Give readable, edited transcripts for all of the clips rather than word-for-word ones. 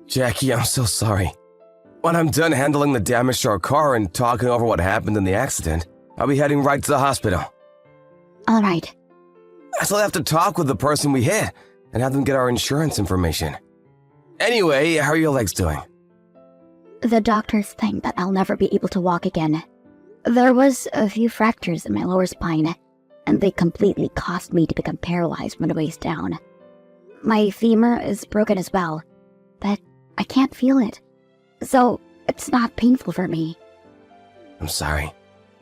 Jackie, I'm so sorry. When I'm done handling the damage to our car and talking over what happened in the accident, I'll be heading right to the hospital. All right. I still have to talk with the person we hit and have them get our insurance information. Anyway, how are your legs doing? The doctors think that I'll never be able to walk again. There was a few fractures in my lower spine, and they completely caused me to become paralyzed from the waist down. My femur is broken as well, but I can't feel it, so it's not painful for me. I'm sorry.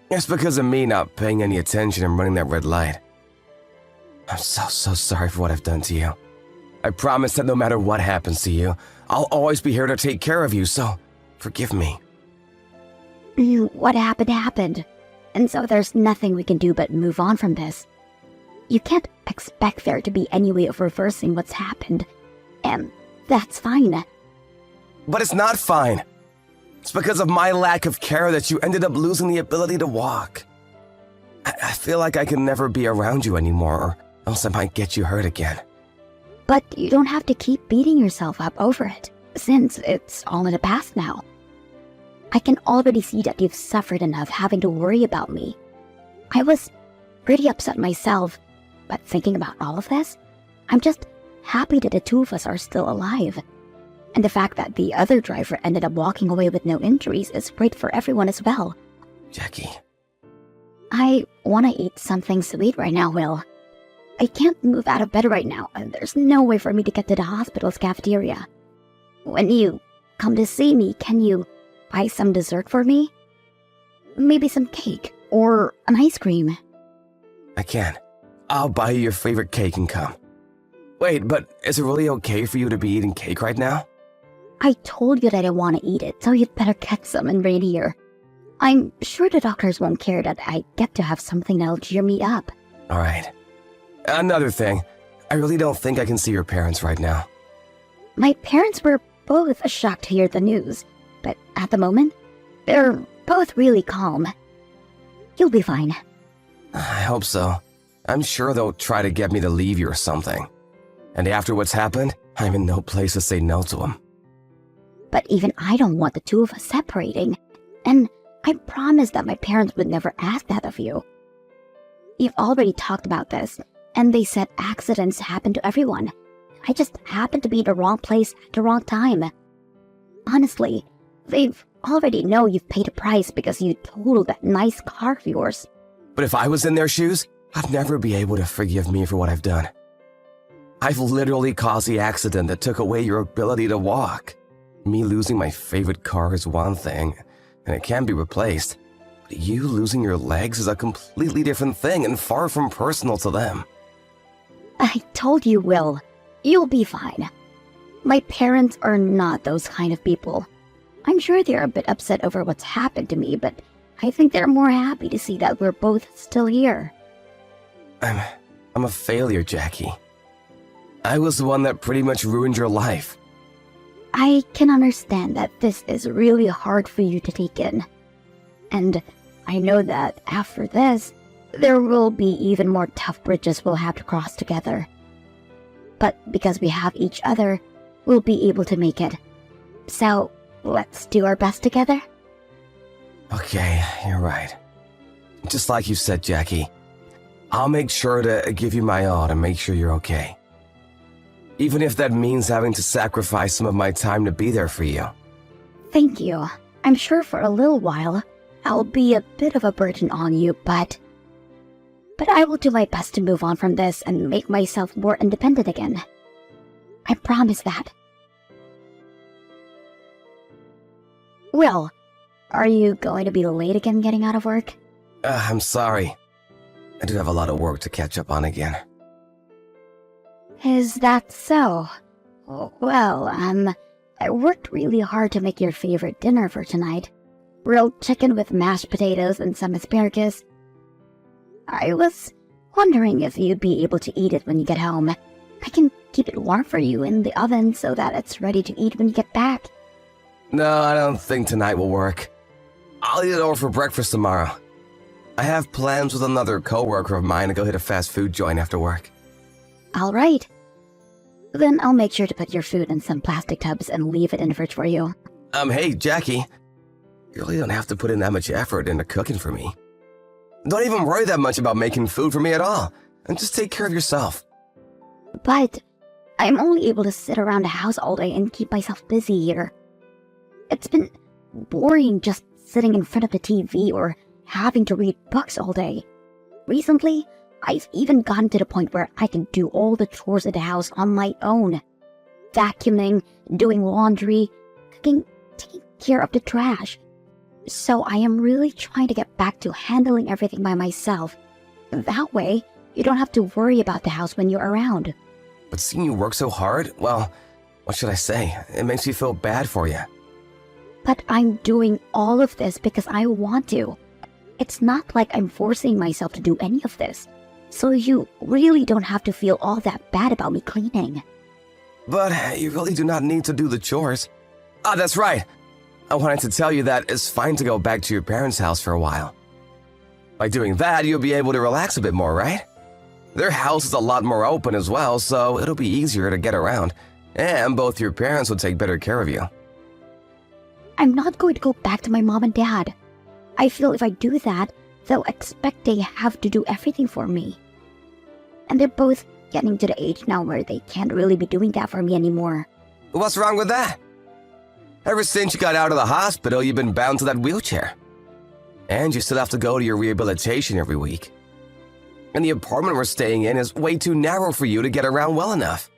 It's because of me not paying any attention and running that red light. I'm so sorry for what I've done to you. I promise that no matter what happens to you, I'll always be here to take care of you, so forgive me. What happened, and so there's nothing we can do but move on from this. You can't expect there to be any way of reversing what's happened, and that's fine. But it's not fine. It's because of my lack of care that you ended up losing the ability to walk. I feel like I can never be around you anymore, or else I might get you hurt again. But you don't have to keep beating yourself up over it, since it's all in the past now. I can already see that you've suffered enough having to worry about me. I was pretty upset myself, but thinking about all of this, I'm just happy that the two of us are still alive. And the fact that the other driver ended up walking away with no injuries is great for everyone as well. Jackie. I want to eat something sweet right now, Will. I can't move out of bed right now, and there's no way for me to get to the hospital's cafeteria. When you come to see me, can you buy some dessert for me? Maybe some cake or an ice cream. I can. I'll buy you your favorite cake and come. Wait, but is it really okay for you to be eating cake right now? I told you that I want to eat it, so you'd better get some and bring it here. I'm sure the doctors won't care that I get to have something that'll cheer me up. All right. Another thing, I really don't think I can see your parents right now. My parents were both shocked to hear the news, but at the moment, they're both really calm. You'll be fine. I hope so. I'm sure they'll try to get me to leave you or something. And after what's happened, I'm in no place to say no to them. But even I don't want the two of us separating, and I promised that my parents would never ask that of you. You've already talked about this, and they said accidents happen to everyone. I just happened to be in the wrong place at the wrong time. Honestly, they've already know you've paid a price because you totaled that nice car of yours. But if I was in their shoes, I'd never be able to forgive me for what I've done. I've literally caused the accident that took away your ability to walk. Me losing my favorite car is one thing, and it can be replaced. But you losing your legs is a completely different thing and far from personal to them. I told you, Will. You'll be fine. My parents are not those kind of people. I'm sure they're a bit upset over what's happened to me, but I think they're more happy to see that we're both still here. I'm a failure, Jackie. I was the one that pretty much ruined your life. I can understand that this is really hard for you to take in. And I know that after this, there will be even more tough bridges we'll have to cross together. But because we have each other, we'll be able to make it. So, let's do our best together? Okay, you're right. Just like you said, Jackie, I'll make sure to give you my all to make sure you're okay. Even if that means having to sacrifice some of my time to be there for you. Thank you. I'm sure for a little while, I'll be a bit of a burden on you, but I will do my best to move on from this and make myself more independent again. I promise that. Will, are you going to be late again getting out of work? I'm sorry. I do have a lot of work to catch up on again. Is that so? Well, I worked really hard to make your favorite dinner for tonight. Grilled chicken with mashed potatoes and some asparagus. I was wondering if you'd be able to eat it when you get home. I can keep it warm for you in the oven so that it's ready to eat when you get back. No, I don't think tonight will work. I'll eat it over for breakfast tomorrow. I have plans with another coworker of mine to go hit a fast food joint after work. All right. Then I'll make sure to put your food in some plastic tubs and leave it in the fridge for you. Hey, Jackie. You really don't have to put in that much effort into cooking for me. Don't even worry that much about making food for me at all, and just take care of yourself. But I'm only able to sit around the house all day and keep myself busy here. It's been boring just sitting in front of the TV or having to read books all day. Recently, I've even gotten to the point where I can do all the chores at the house on my own. Vacuuming, doing laundry, cooking, taking care of the trash. So I am really trying to get back to handling everything by myself. That way, you don't have to worry about the house when you're around. But seeing you work so hard, well, what should I say? It makes me feel bad for you. But I'm doing all of this because I want to. It's not like I'm forcing myself to do any of this. So you really don't have to feel all that bad about me cleaning. But you really do not need to do the chores. Ah, that's right. I wanted to tell you that it's fine to go back to your parents' house for a while. By doing that, you'll be able to relax a bit more, right? Their house is a lot more open as well, so it'll be easier to get around. And both your parents will take better care of you. I'm not going to go back to my mom and dad. I feel if I do that, they'll expect they have to do everything for me. And they're both getting to the age now where they can't really be doing that for me anymore. What's wrong with that? Ever since you got out of the hospital, you've been bound to that wheelchair. And you still have to go to your rehabilitation every week. And the apartment we're staying in is way too narrow for you to get around well enough.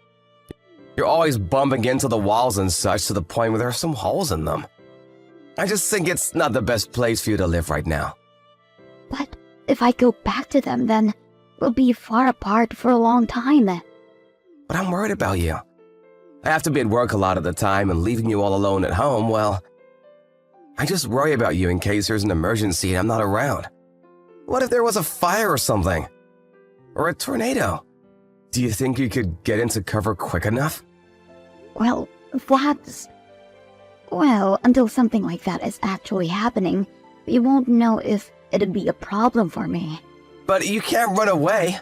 You're always bumping into the walls and such to the point where there are some holes in them. I just think it's not the best place for you to live right now. But if I go back to them, then we'll be far apart for a long time. But I'm worried about you. I have to be at work a lot of the time, and leaving you all alone at home, well, I just worry about you in case there's an emergency and I'm not around. What if there was a fire or something? Or a tornado? Do you think you could get into cover quick enough? Well, until something like that is actually happening, we won't know if it'd be a problem for me. But you can't run away.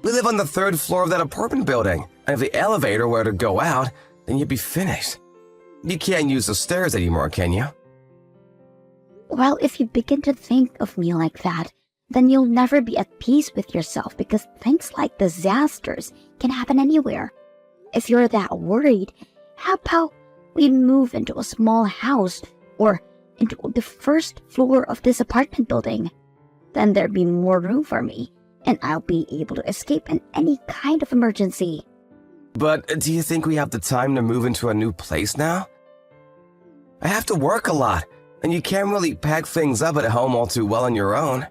We live on the 3rd floor of that apartment building, and if the elevator were to go out, then you'd be finished. You can't use the stairs anymore, can you? Well, if you begin to think of me like that, then you'll never be at peace with yourself because things like disasters can happen anywhere. If you're that worried, how about we move into a small house or into the 1st floor of this apartment building? Then there'd be more room for me, and I'll be able to escape in any kind of emergency. But do you think we have the time to move into a new place now? I have to work a lot, and you can't really pack things up at home all too well on your own.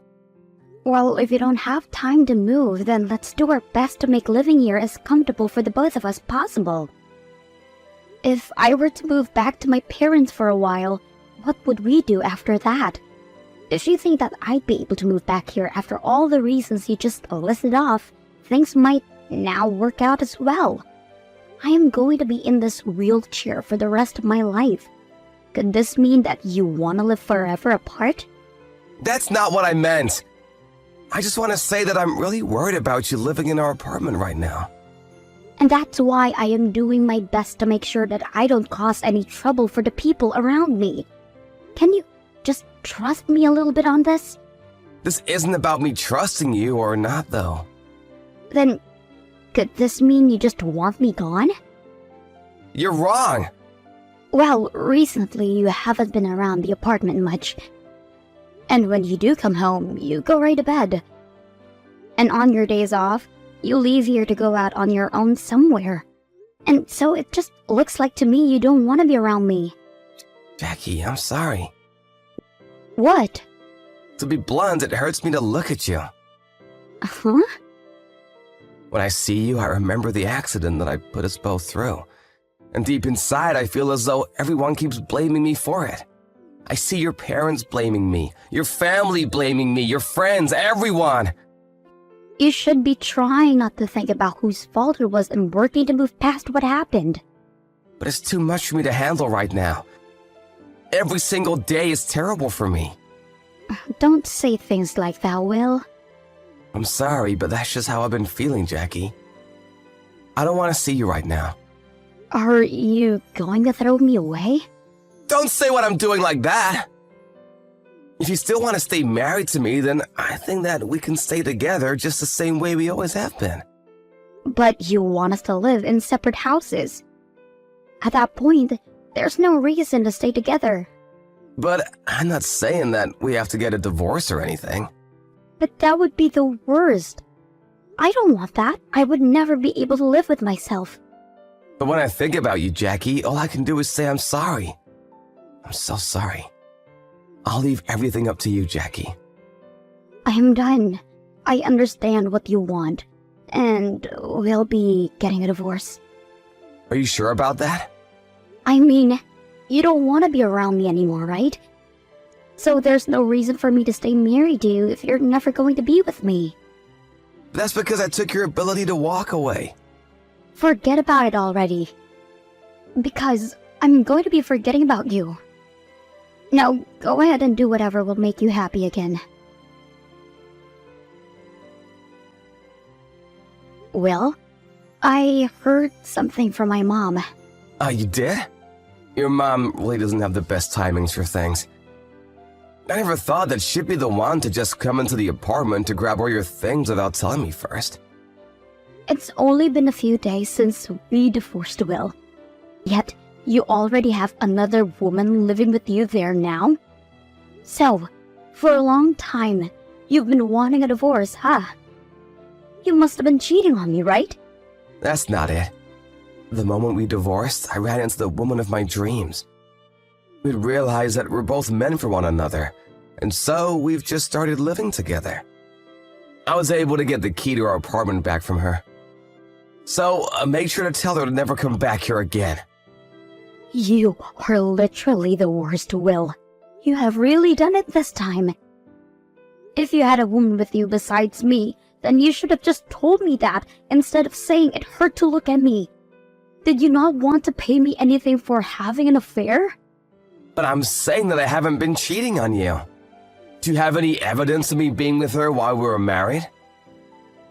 Well, if you don't have time to move, then let's do our best to make living here as comfortable for the both of us possible. If I were to move back to my parents for a while, what would we do after that? If you think that I'd be able to move back here after all the reasons you just listed off, things might now work out as well. I am going to be in this wheelchair for the rest of my life. Could this mean that you want to live forever apart? That's not what I meant. I just want to say that I'm really worried about you living in our apartment right now. And that's why I am doing my best to make sure that I don't cause any trouble for the people around me. Can you just trust me a little bit on this? This isn't about me trusting you or not, though. Then, could this mean you just want me gone? You're wrong. Well, recently you haven't been around the apartment much. And when you do come home, you go right to bed. And on your days off, you leave here to go out on your own somewhere. And so it just looks like to me you don't want to be around me. Jackie, I'm sorry. What? To be blunt, it hurts me to look at you. Huh? When I see you, I remember the accident that I put us both through. And deep inside, I feel as though everyone keeps blaming me for it. I see your parents blaming me, your family blaming me, your friends, everyone. You should be trying not to think about whose fault it was and working to move past what happened. But it's too much for me to handle right now. Every single day is terrible for me. Don't say things like that, Will. I'm sorry, but that's just how I've been feeling, Jackie. I don't want to see you right now. Are you going to throw me away? Don't say what I'm doing like that! If you still want to stay married to me, then I think that we can stay together just the same way we always have been. But you want us to live in separate houses. At that point, there's no reason to stay together. But I'm not saying that we have to get a divorce or anything. But that would be the worst. I don't want that. I would never be able to live with myself. But when I think about you, Jackie, all I can do is say I'm sorry. I'm so sorry. I'll leave everything up to you, Jackie. I'm done. I understand what you want. And we'll be getting a divorce. Are you sure about that? I mean, you don't want to be around me anymore, right? So there's no reason for me to stay married to you if you're never going to be with me. That's because I took your ability to walk away. Forget about it already. Because I'm going to be forgetting about you. Now, go ahead and do whatever will make you happy again. Will, I heard something from my mom. You did? Your mom really doesn't have the best timings for things. I never thought that she'd be the one to just come into the apartment to grab all your things without telling me first. It's only been a few days since we divorced, Will. Yet, you already have another woman living with you there now? So, for a long time, you've been wanting a divorce, huh? You must have been cheating on me, right? That's not it. The moment we divorced, I ran into the woman of my dreams. We'd realized that we're both meant for one another, and so we've just started living together. I was able to get the key to our apartment back from her. So, make sure to tell her to never come back here again. You are literally the worst, Will. You have really done it this time. If you had a woman with you besides me, then you should have just told me that instead of saying it hurt to look at me. Did you not want to pay me anything for having an affair? But I'm saying that I haven't been cheating on you. Do you have any evidence of me being with her while we were married?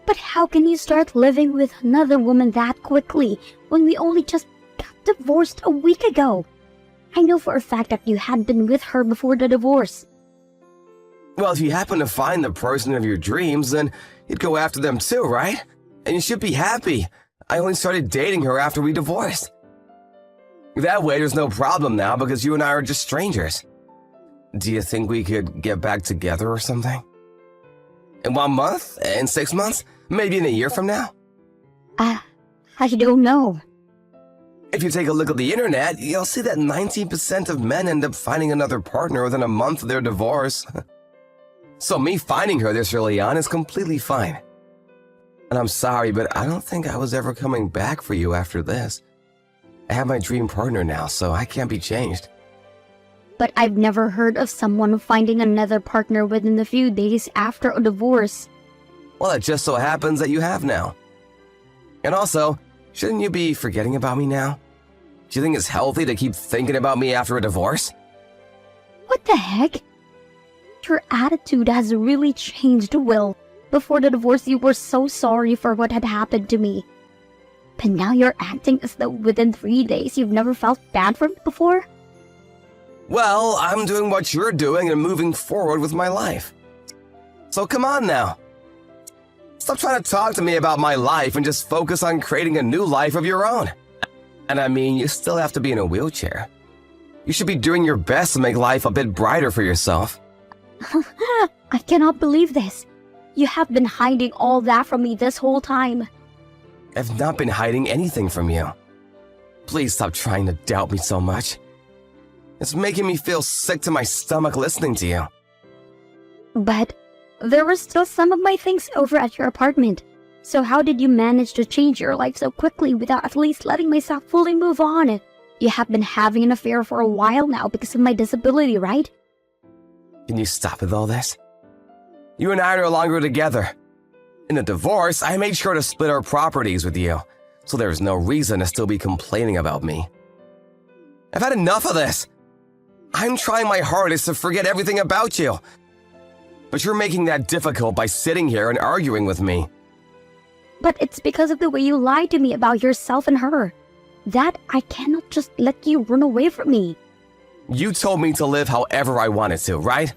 But how can you start living with another woman that quickly when we only just got divorced a week ago? I know for a fact that you had been with her before the divorce. Well, if you happen to find the person of your dreams, then you'd go after them too, right? And you should be happy. I only started dating her after we divorced. That way, there's no problem now because you and I are just strangers. Do you think we could get back together or something? In 1 month? In 6 months? Maybe in a year from now? I don't know. If you take a look at the internet, you'll see that 19% of men end up finding another partner within a month of their divorce. So me finding her this early on is completely fine. And I'm sorry, but I don't think I was ever coming back for you after this. I have my dream partner now, so I can't be changed. But I've never heard of someone finding another partner within a few days after a divorce. Well, it just so happens that you have now. And also, shouldn't you be forgetting about me now? Do you think it's healthy to keep thinking about me after a divorce? What the heck? Your attitude has really changed, Will. Before the divorce, you were so sorry for what had happened to me. But now you're acting as though within 3 days you've never felt bad for me before? Well, I'm doing what you're doing and moving forward with my life. So come on now. Stop trying to talk to me about my life and just focus on creating a new life of your own. And I mean, you still have to be in a wheelchair. You should be doing your best to make life a bit brighter for yourself. I cannot believe this. You have been hiding all that from me this whole time. I've not been hiding anything from you. Please stop trying to doubt me so much. It's making me feel sick to my stomach listening to you. But there were still some of my things over at your apartment. So how did you manage to change your life so quickly without at least letting myself fully move on? You have been having an affair for a while now because of my disability, right? Can you stop with all this? You and I are no longer together. In the divorce, I made sure to split our properties with you, so there's no reason to still be complaining about me. I've had enough of this. I'm trying my hardest to forget everything about you. But you're making that difficult by sitting here and arguing with me. But it's because of the way you lied to me about yourself and her. That I cannot just let you run away from me. You told me to live however I wanted to, right?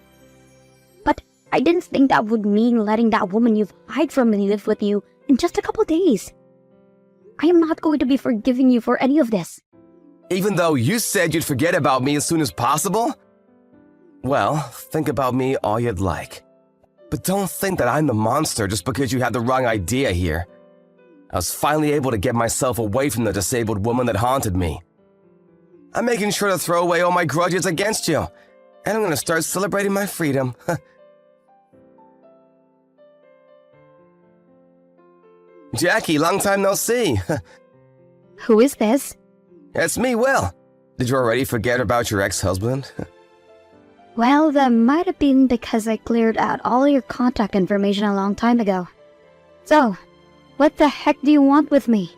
But I didn't think that would mean letting that woman you've hid from me live with you in just a couple days. I am not going to be forgiving you for any of this. Even though you said you'd forget about me as soon as possible? Well, think about me all you'd like. But don't think that I'm the monster just because you had the wrong idea here. I was finally able to get myself away from the disabled woman that haunted me. I'm making sure to throw away all my grudges against you, and I'm gonna start celebrating my freedom. Jackie, long time no see. Who is this? It's me, Will. Did you already forget about your ex-husband? Well, that might have been because I cleared out all your contact information a long time ago. So, what the heck do you want with me?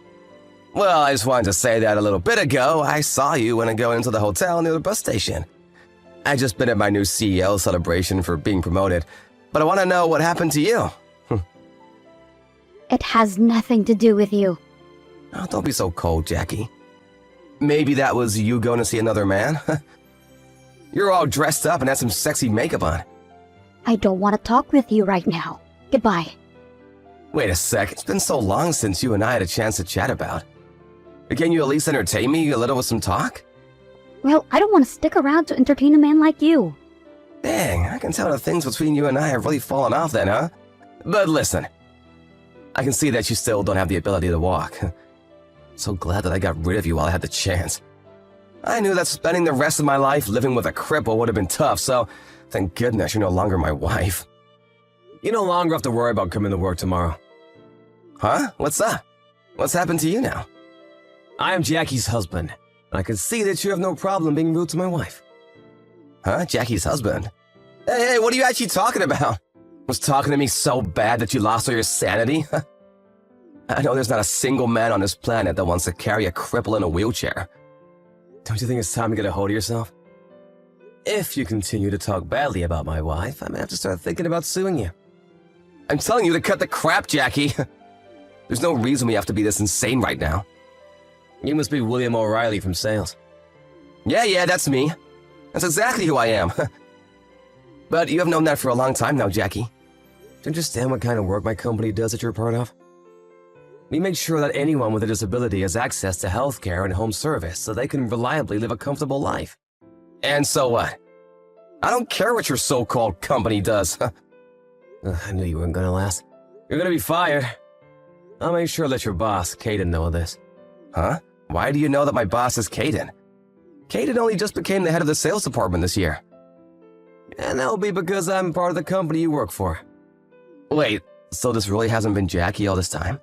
Well, I just wanted to say that a little bit ago, I saw you when I go into the hotel near the bus station. I just been at my new CEO celebration for being promoted, but I want to know what happened to you. It has nothing to do with you. Oh, don't be so cold, Jackie. Maybe that was you going to see another man? You're all dressed up and had some sexy makeup on. I don't want to talk with you right now. Goodbye. Wait a sec, it's been so long since you and I had a chance to chat about. Can you at least entertain me a little with some talk? Well, I don't want to stick around to entertain a man like you. Dang, I can tell the things between you and I have really fallen off then, huh? But listen, I can see that you still don't have the ability to walk. So glad that I got rid of you while I had the chance. I knew that spending the rest of my life living with a cripple would have been tough, so thank goodness you're no longer my wife. You no longer have to worry about coming to work tomorrow. Huh? What's up? What's happened to you now? I am Jackie's husband. I can see that you have no problem being rude to my wife. Huh? Jackie's husband? Hey, what are you actually talking about? Was talking to me so bad that you lost all your sanity? I know there's not a single man on this planet that wants to carry a cripple in a wheelchair. Don't you think it's time to get a hold of yourself? If you continue to talk badly about my wife, I'm gonna have to start thinking about suing you. I'm telling you to cut the crap, Jackie. There's no reason we have to be this insane right now. You must be William O'Reilly from sales. Yeah, that's me. That's exactly who I am. But you have known that for a long time now, Jackie. Do you understand what kind of work my company does that you're a part of? We make sure that anyone with a disability has access to healthcare and home service so they can reliably live a comfortable life. And so what? I don't care what your so-called company does. I knew you weren't gonna last. You're gonna be fired. I'll make sure that your boss, Caden, know this. Huh? Why do you know that my boss is Caden? Caden only just became the head of the sales department this year. And that'll be because I'm part of the company you work for. Wait, so this really hasn't been Jackie all this time?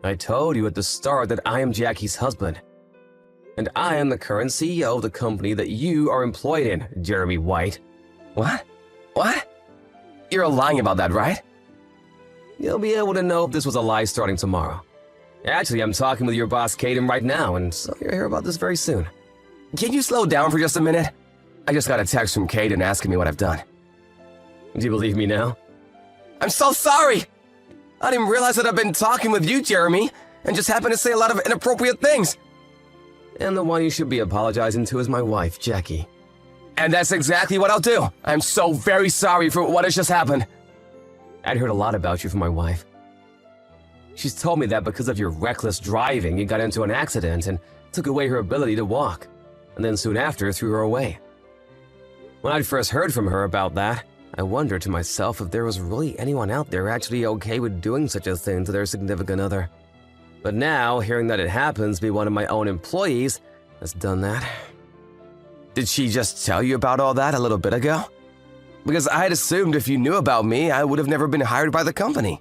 I told you at the start that I am Jackie's husband. And I am the current CEO of the company that you are employed in, Jeremy White. What? What? You're lying about that, right? You'll be able to know if this was a lie starting tomorrow. Actually, I'm talking with your boss, Caden, right now, and so you'll hear about this very soon. Can you slow down for just a minute? I just got a text from Caden asking me what I've done. Do you believe me now? I'm so sorry! I didn't realize that I've been talking with you, Jeremy, and just happened to say a lot of inappropriate things. And the one you should be apologizing to is my wife, Jackie. And that's exactly what I'll do. I'm so very sorry for what has just happened. I'd heard a lot about you from my wife. She's told me that because of your reckless driving, you got into an accident and took away her ability to walk, and then soon after threw her away. When I'd first heard from her about that, I wondered to myself if there was really anyone out there actually okay with doing such a thing to their significant other. But now, hearing that it happens to be one of my own employees has done that. Did she just tell you about all that a little bit ago? Because I had assumed if you knew about me, I would have never been hired by the company.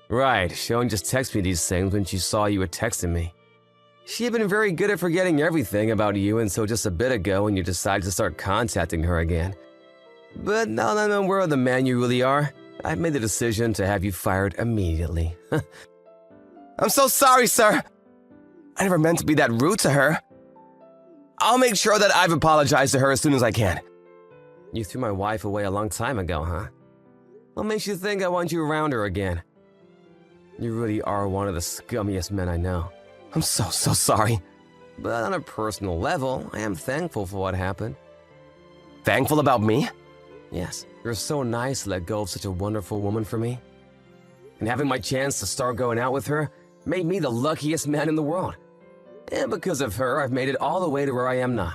Right, Sean just texted me these things when she saw you were texting me. She had been very good at forgetting everything about you until just a bit ago when you decided to start contacting her again. But now that I'm aware of the man you really are, I've made the decision to have you fired immediately. I'm so sorry, sir. I never meant to be that rude to her. I'll make sure that I've apologized to her as soon as I can. You threw my wife away a long time ago, huh? What makes you think I want you around her again? You really are one of the scummiest men I know. I'm so sorry. But on a personal level, I am thankful for what happened. Thankful about me? Yes, you're so nice to let go of such a wonderful woman for me. And having my chance to start going out with her made me the luckiest man in the world. And because of her, I've made it all the way to where I am now.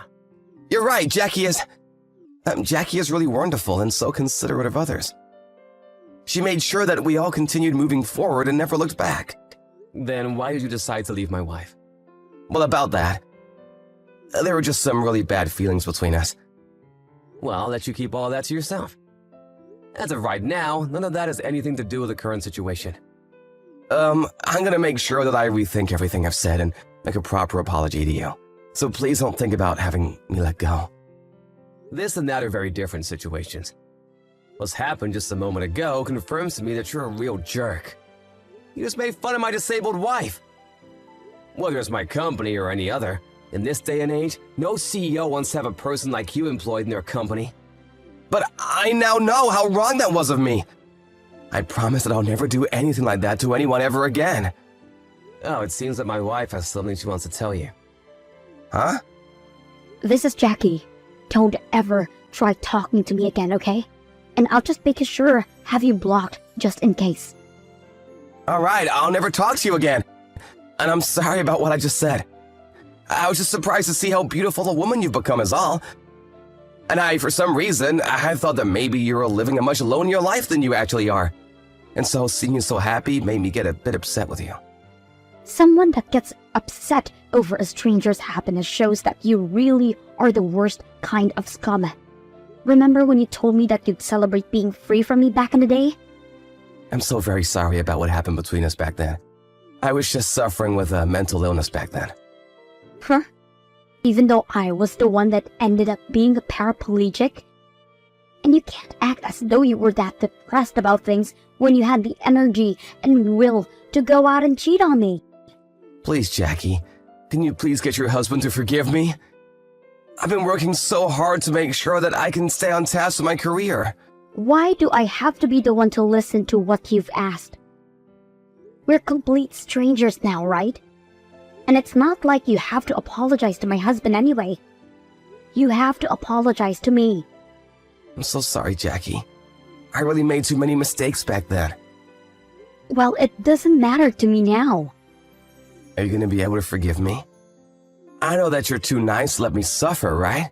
You're right, Jackie is really wonderful and so considerate of others. She made sure that we all continued moving forward and never looked back. Then why did you decide to leave my wife? Well, about that, there were just some really bad feelings between us. Well, I'll let you keep all that to yourself. As of right now, none of that has anything to do with the current situation. I'm gonna make sure that I rethink everything I've said and make a proper apology to you. So please don't think about having me let go. This and that are very different situations. What's happened just a moment ago confirms to me that you're a real jerk. You just made fun of my disabled wife. Whether it's my company or any other, in this day and age, no CEO wants to have a person like you employed in their company. But I now know how wrong that was of me. I promise that I'll never do anything like that to anyone ever again. Oh, it seems that my wife has something she wants to tell you. Huh? This is Jackie. Don't ever try talking to me again, okay? And I'll just make sure have you blocked just in case. All right, I'll never talk to you again. And I'm sorry about what I just said. I was just surprised to see how beautiful a woman you've become is all. And for some reason, I thought that maybe you were living a much lonelier life than you actually are. And so seeing you so happy made me get a bit upset with you. Someone that gets upset over a stranger's happiness shows that you really are the worst kind of scum. Remember when you told me that you'd celebrate being free from me back in the day? I'm so very sorry about what happened between us back then. I was just suffering with a mental illness back then. Huh? Even though I was the one that ended up being a paraplegic? And you can't act as though you were that depressed about things when you had the energy and will to go out and cheat on me. Please, Jackie, can you please get your husband to forgive me? I've been working so hard to make sure that I can stay on task with my career. Why do I have to be the one to listen to what you've asked? We're complete strangers now, right? And it's not like you have to apologize to my husband anyway. You have to apologize to me. I'm so sorry, Jackie. I really made too many mistakes back then. Well, it doesn't matter to me now. Are you going to be able to forgive me? I know that you're too nice to let me suffer, right?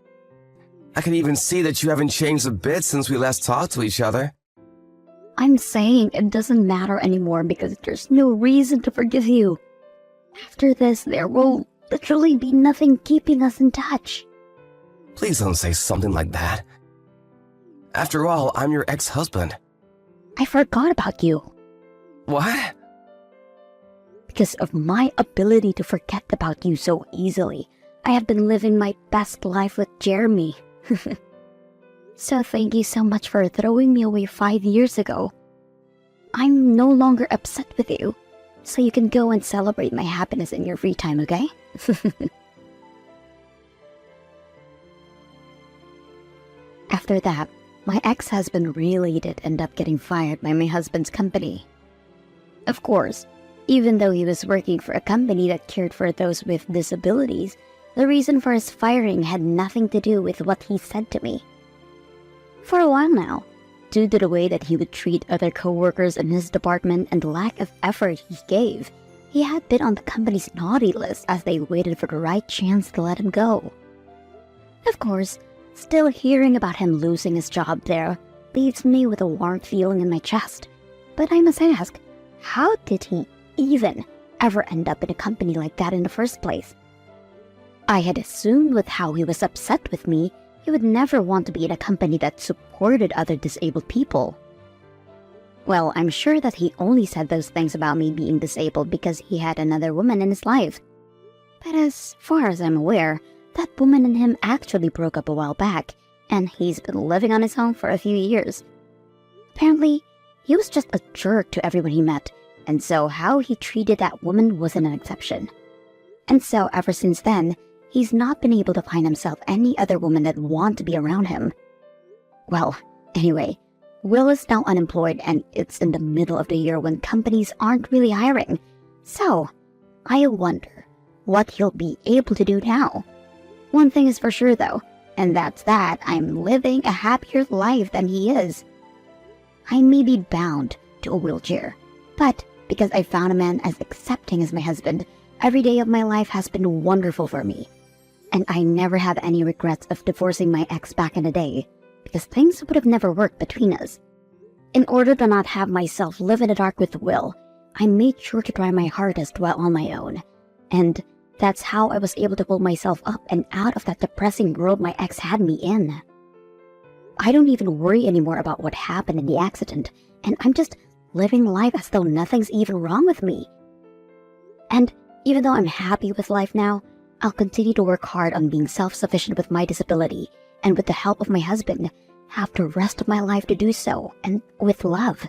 I can even see that you haven't changed a bit since we last talked to each other. I'm saying it doesn't matter anymore because there's no reason to forgive you. After this, there will literally be nothing keeping us in touch. Please don't say something like that. After all, I'm your ex-husband. I forgot about you. What? Because of my ability to forget about you so easily, I have been living my best life with Jeremy. So thank you so much for throwing me away 5 years ago. I'm no longer upset with you, so you can go and celebrate my happiness in your free time, okay? After that, my ex-husband really did end up getting fired by my husband's company. Of course, even though he was working for a company that cared for those with disabilities, the reason for his firing had nothing to do with what he said to me. For a while now, due to the way that he would treat other co-workers in his department and the lack of effort he gave, he had been on the company's naughty list as they waited for the right chance to let him go. Of course, still hearing about him losing his job there leaves me with a warm feeling in my chest. But I must ask, how did he even ever end up in a company like that in the first place? I had assumed with how he was upset with me, he would never want to be in a company that supported other disabled people. Well, I'm sure that he only said those things about me being disabled because he had another woman in his life. But as far as I'm aware, that woman and him actually broke up a while back, and he's been living on his own for a few years. Apparently, he was just a jerk to everyone he met, and so how he treated that woman wasn't an exception. And so ever since then, he's not been able to find himself any other woman that want to be around him. Well, anyway, Will is now unemployed and it's in the middle of the year when companies aren't really hiring. So, I wonder what he'll be able to do now. One thing is for sure though, and that's that I'm living a happier life than he is. I may be bound to a wheelchair, but because I found a man as accepting as my husband, every day of my life has been wonderful for me. And I never have any regrets of divorcing my ex back in the day, because things would have never worked between us. In order to not have myself live in the dark with Will, I made sure to try my hardest while on my own. And that's how I was able to pull myself up and out of that depressing world my ex had me in. I don't even worry anymore about what happened in the accident, and I'm just living life as though nothing's even wrong with me. And even though I'm happy with life now, I'll continue to work hard on being self-sufficient with my disability, and with the help of my husband, have the rest of my life to do so, and with love.